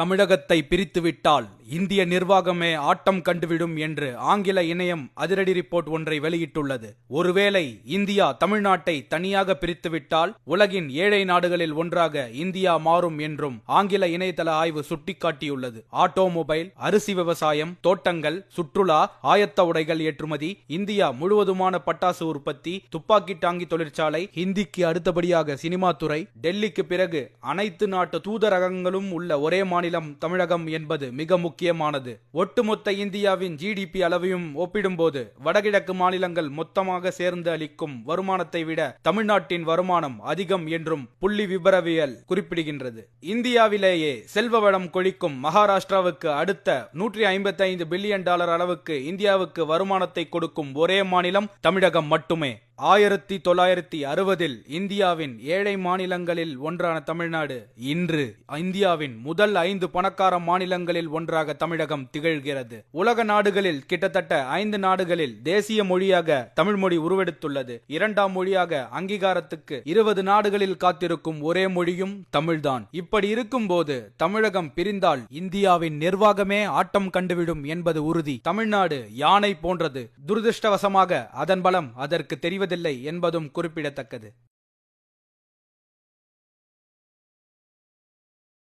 தமிழகத்தை பிரித்துவிட்டால் இந்திய நிர்வாகமே ஆட்டம் கண்டுவிடும் என்று ஆங்கில இணையம் அதிரடி ரிப்போர்ட் ஒன்றை வெளியிட்டுள்ளது. ஒருவேளை இந்தியா தமிழ்நாட்டை தனியாக பிரித்துவிட்டால் உலகின் ஏழை நாடுகளில் ஒன்றாக இந்தியா மாறும் என்றும் ஆங்கில இணையதள ஆய்வு சுட்டிக்காட்டியுள்ளது. ஆட்டோமொபைல், அரிசி விவசாயம், தோட்டங்கள், சுற்றுலா, ஆயத்த உடைகள் ஏற்றுமதி, இந்தியா முழுவதுமான பட்டாசு உற்பத்தி, துப்பாக்கி டாங்கி தொழிற்சாலை, ஹிந்திக்கு அடுத்தபடியாக சினிமா துறை, டெல்லிக்கு பிறகு அனைத்து நாட்டு தூதரகங்களும் உள்ள ஒரே மாநிலம் தமிழகம் என்பது மிக முக்கியமானது. ஒட்டுமொத்த இந்தியாவின் ஜிடிபி அளவையும் ஒப்பிடும்போது வடகிழக்கு மாநிலங்கள் மொத்தமாக சேர்ந்து அளிக்கும் வருமானத்தை விட தமிழ்நாட்டின் வருமானம் அதிகம் என்றும் புள்ளி விபரவியல் குறிப்பிடுகின்றது. இந்தியாவிலேயே செல்வ வளம் கொழிக்கும் மகாராஷ்டிராவுக்கு அடுத்த $155 பில்லியன் அளவுக்கு இந்தியாவுக்கு வருமானத்தை கொடுக்கும் ஒரே மாநிலம் தமிழகம் மட்டுமே. 1960 இந்தியாவின் ஏழை மாநிலங்களில் ஒன்றான தமிழ்நாடு இன்று இந்தியாவின் முதல் 5 பணக்கார மாநிலங்களில் ஒன்றாக தமிழகம் திகழ்கிறது. உலக நாடுகளில் கிட்டத்தட்ட 5 நாடுகளில் தேசிய மொழியாக தமிழ் மொழி உருவெடுத்துள்ளது. 2ஆம் மொழியாக அங்கீகாரத்துக்கு 20 நாடுகளில் காத்திருக்கும் ஒரே மொழியும் தமிழ்தான். இப்படி இருக்கும் போது தமிழகம் பிரிந்தால் இந்தியாவின் நிர்வாகமே ஆட்டம் கண்டுவிடும் என்பது உறுதி. தமிழ்நாடு யானை போன்றது. துரதிருஷ்டவசமாக அதன் பலம் அதற்கு தெரிவது என்பதும் குறிப்பிடத்தக்கது.